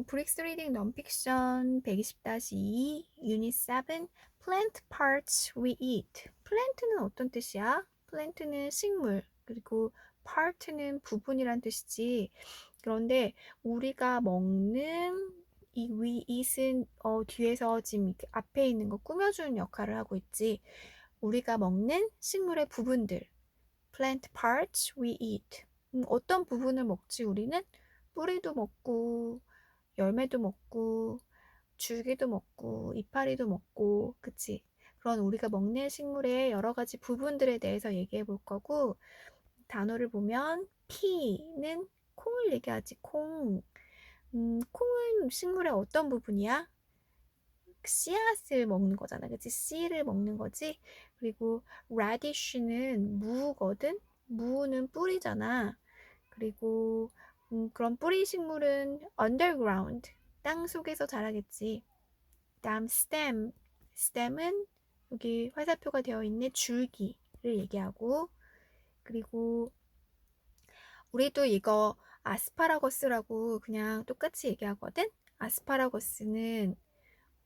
브릭스 리딩 넌픽션 120-2 유닛 7 Plant parts we eat. 플랜트는 어떤 뜻이야? 플랜트는 식물, 그리고 part는 부분이란 뜻이지. 그런데 우리가 먹는 이 we eat은 뒤에서 지금 이렇게 앞에 있는 거 꾸며주는 역할을 하고 있지. 우리가 먹는 식물의 부분들, plant parts we eat. 어떤 부분을 먹지 우리는? 뿌리도 먹고 열매도 먹고 줄기도 먹고 이파리도 먹고, 그치? 그런 우리가 먹는 식물의 여러 가지 부분들에 대해서 얘기해 볼 거고, 단어를 보면 P는 콩을 얘기하지. 콩. 콩은 식물의 어떤 부분이야? 씨앗을 먹는 거잖아, 그치? 씨를 먹는 거지. 그리고 radish는 무거든. 무는 뿌리잖아. 그리고 그런 뿌리 식물은 underground, 땅 속에서 자라겠지. 다음 stem은 여기 화살표가 되어 있는 줄기를 얘기하고, 그리고 우리도 이거 아스파라거스라고 그냥 똑같이 얘기하거든. 아스파라거스는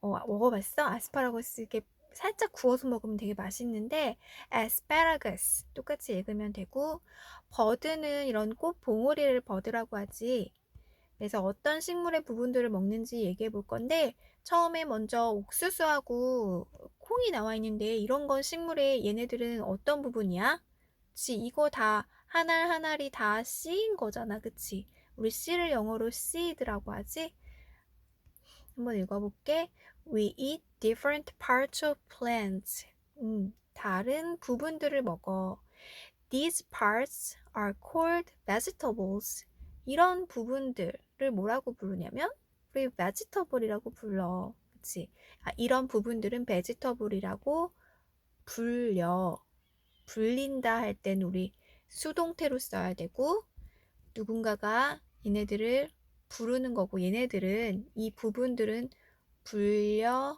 먹어봤어? 아스파라거스 이렇게 살짝 구워서 먹으면 되게 맛있는데, asparagus 똑같이 읽으면 되고, 버드는 이런 꽃 봉오리를 버드라고 하지. 그래서 어떤 식물의 부분들을 먹는지 얘기해 볼 건데, 처음에 먼저 옥수수하고 콩이 나와 있는데, 이런 건 식물의 얘네들은 어떤 부분이야? 그치, 이거 다 하나하나리 다 씨인 거잖아, 그치? 우리 씨를 영어로 seed라고 하지. 한번 읽어볼게. We eat different parts of plants. 다른 부분들을 먹어. These parts are called vegetables. 이런 부분들을 뭐라고 부르냐면 우리 vegetable이라고 불러. 그치? 이런 부분들은 vegetable이라고 불린다 할 땐 우리 수동태로 써야 되고, 누군가가 얘네들을 부르는 거고, 얘네들은 이 부분들은 불려지는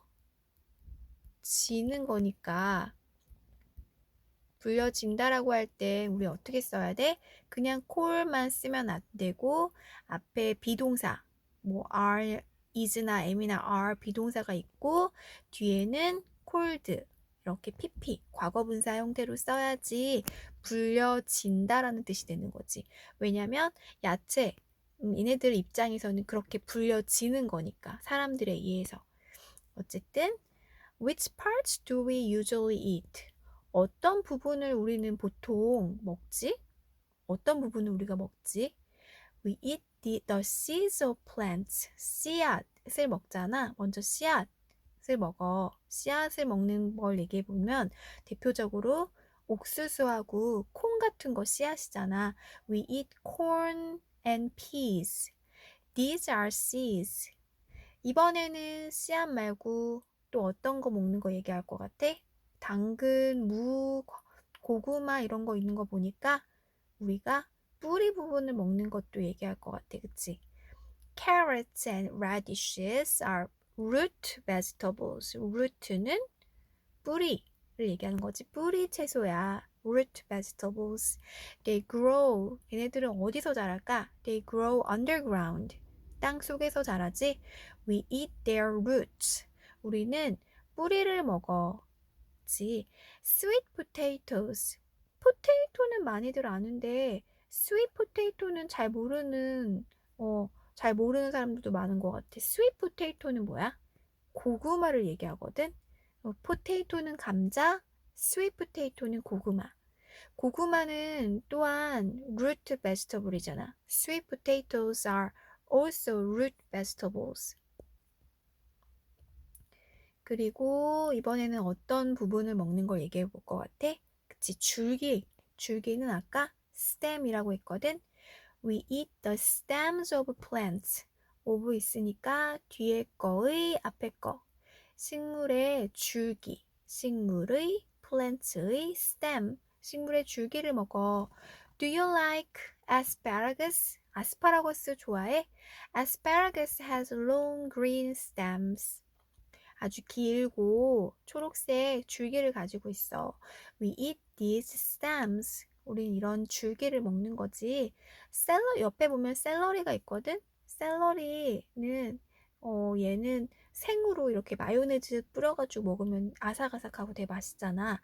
거니까, 불려진다라고 할 때 우리 어떻게 써야 돼? 그냥 call만 쓰면 안 되고, 앞에 비동사, 뭐 are, is나 am이나 are 비동사가 있고, 뒤에는 called 이렇게 pp 과거분사 형태로 써야지 불려진다라는 뜻이 되는 거지. 왜냐면 야채, 얘네들 입장에서는 그렇게 불려지는 거니까, 사람들에 의해서. 어쨌든 which parts do we usually eat? 어떤 부분을 우리는 보통 먹지? 어떤 부분을 우리가 먹지? We eat the seeds of plants. 씨앗을 먹잖아. 먼저 씨앗을 먹어. 씨앗을 먹는 걸 얘기해 보면 대표적으로 옥수수하고 콩 같은 거 씨앗이잖아. We eat corn and peas. These are seeds. 이번에는 씨앗 말고 또 어떤 거 먹는 거 얘기할 것 같아? 당근, 무, 고구마 이런 거 있는 거 보니까 우리가 뿌리 부분을 먹는 것도 얘기할 것 같아, 그치? Carrots and radishes are root vegetables. root는 뿌리를 얘기하는 거지. 뿌리 채소야. root vegetables. They grow. 얘네들은 어디서 자랄까? They grow underground. 땅 속에서 자라지. We eat their roots. 우리는 뿌리를 먹어. 그치? Sweet potatoes. 포테이토는 많이들 아는데 스윗 포테이토는 잘 모르는 사람들도 많은 것 같아. 스윗 포테이토는 뭐야? 고구마를 얘기하거든. 포테이토는 감자, 스윗 포테이토는 고구마. 고구마는 또한 root vegetable이잖아. Sweet potatoes are also root vegetables. 그리고 이번에는 어떤 부분을 먹는 걸 얘기해 볼 것 같아? 그치, 줄기는 아까 stem이라고 했거든. We eat the stems of plants. of 있으니까 뒤에 거의 앞에 거. 식물의 줄기, 식물의 plants의 stem, 식물의 줄기를 먹어. Do you like asparagus? 아스파라거스 좋아해? Asparagus has long green stems. 아주 길고 초록색 줄기를 가지고 있어. We eat these stems. 우린 이런 줄기를 먹는 거지. 옆에 보면 샐러리가 있거든. 샐러리는 얘는 생으로 이렇게 마요네즈 뿌려가지고 먹으면 아삭아삭하고 되게 맛있잖아.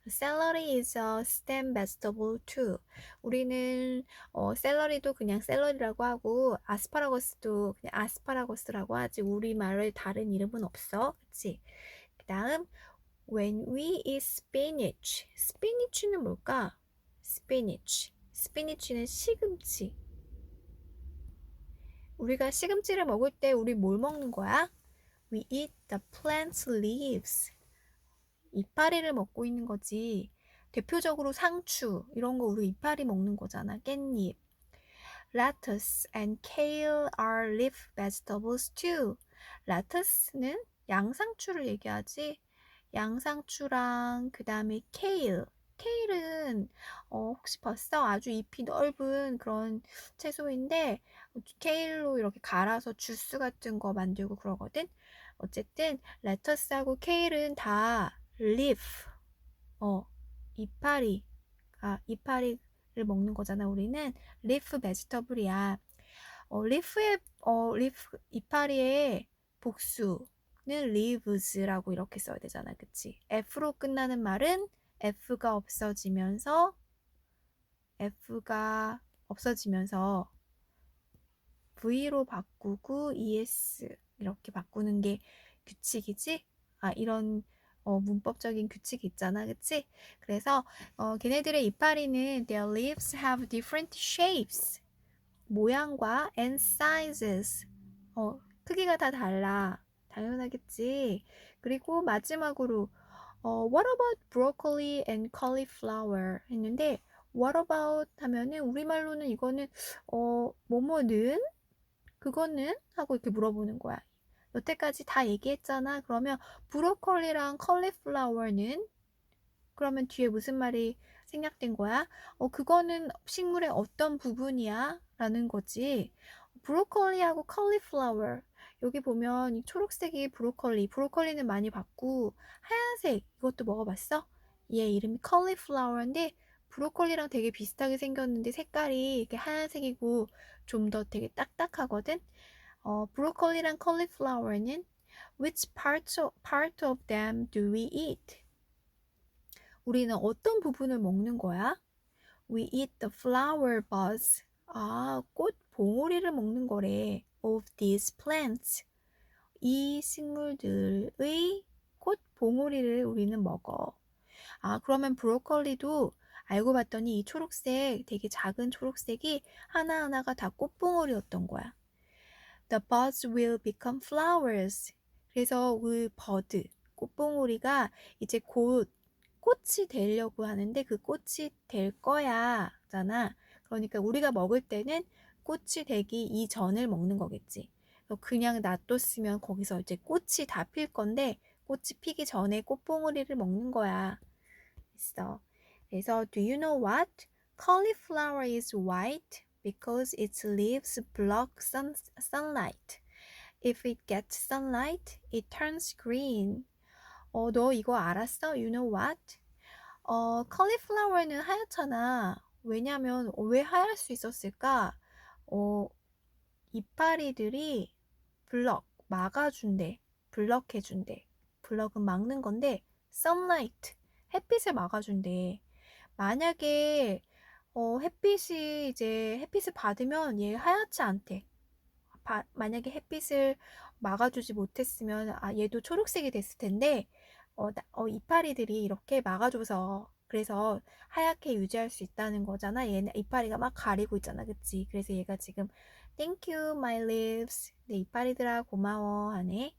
Celery is a stem vegetable too. 우리는 샐러리도 그냥 샐러리라고 하고 아스파라거스도 그냥 아스파라거스라고 하지 우리말에 다른 이름은 없어. 그치? 그 다음 when we eat spinach. 스피니치는 뭘까? spinach. 스피니치는 시금치. 우리가 시금치를 먹을 때 우리 뭘 먹는 거야? We eat the plant's leaves. 이파리를 먹고 있는 거지. 대표적으로 상추 이런 거 우리 이파리 먹는 거잖아. 깻잎. Lettuce and kale are leaf vegetables too. 레터스는 양상추를 얘기하지. 양상추랑 그 다음에 케일. 케일은 혹시 봤어? 아주 잎이 넓은 그런 채소인데 케일로 이렇게 갈아서 주스 같은 거 만들고 그러거든. 어쨌든 레터스하고 케일은 다 leaf, 이파리, 이파리를 먹는 거잖아. 우리는 leaf vegetable이야. 리프 이파리의 복수는 leaves라고 이렇게 써야 되잖아. 그치? F로 끝나는 말은 F가 없어지면서 V로 바꾸고 ES 이렇게 바꾸는 게 규칙이지? 이런 문법적인 규칙이 있잖아. 그치? 그래서 걔네들의 이파리는 their leaves have different shapes. 모양과 and sizes. 크기가 다 달라. 당연하겠지. 그리고 마지막으로 what about broccoli and cauliflower 했는데 what about 하면은 우리말로는 이거는 뭐뭐는 그거는 하고 이렇게 물어보는 거야. 여태까지 다 얘기했잖아. 그러면 브로콜리랑 컬리플라워는 그러면 뒤에 무슨 말이 생략된 거야? 그거는 식물의 어떤 부분이야? 라는 거지. 브로콜리하고 컬리플라워. 여기 보면 이 초록색이 브로콜리는 많이 봤고 하얀색 이것도 먹어봤어? 얘 이름이 컬리플라워인데 브로콜리랑 되게 비슷하게 생겼는데 색깔이 이렇게 하얀색이고 좀 더 되게 딱딱하거든. 브로콜리랑 컬리플라워는 which part of them do we eat? 우리는 어떤 부분을 먹는 거야? We eat the flower buds. 꽃 봉오리를 먹는 거래. Of these plants. 이 식물들의 꽃 봉오리를 우리는 먹어. 그러면 브로콜리도 알고 봤더니 이 초록색, 되게 작은 초록색이 하나하나가 다 꽃봉오리였던 거야. The buds will become flowers. 그래서 그 버드, 꽃봉오리가 이제 곧 꽃이 되려고 하는데 그 꽃이 될 거야 잖아. 그러니까 우리가 먹을 때는 꽃이 되기 이전을 먹는 거겠지. 그냥 놔뒀으면 거기서 이제 꽃이 다 필 건데 꽃이 피기 전에 꽃봉오리를 먹는 거야. 있어. 그래서 do you know what? Cauliflower is white because its leaves block sunlight. If it gets sunlight, it turns green. 너 이거 알았어? You know what? 컬리플라워는 하얗잖아. 왜냐면 왜 하얄 수 있었을까? 이파리들이 막아준대. 블럭해준대. 블럭은 막는 건데 sunlight, 햇빛을 막아준대. 만약에 햇빛을 받으면 얘 하얗지 않대. 만약에 햇빛을 막아주지 못했으면 얘도 초록색이 됐을 텐데 이파리들이 이렇게 막아줘서 그래서 하얗게 유지할 수 있다는 거잖아. 얘는 이파리가 막 가리고 있잖아. 그치? 그래서 얘가 지금 Thank you, my leaves. 내 이파리들아 고마워 하네.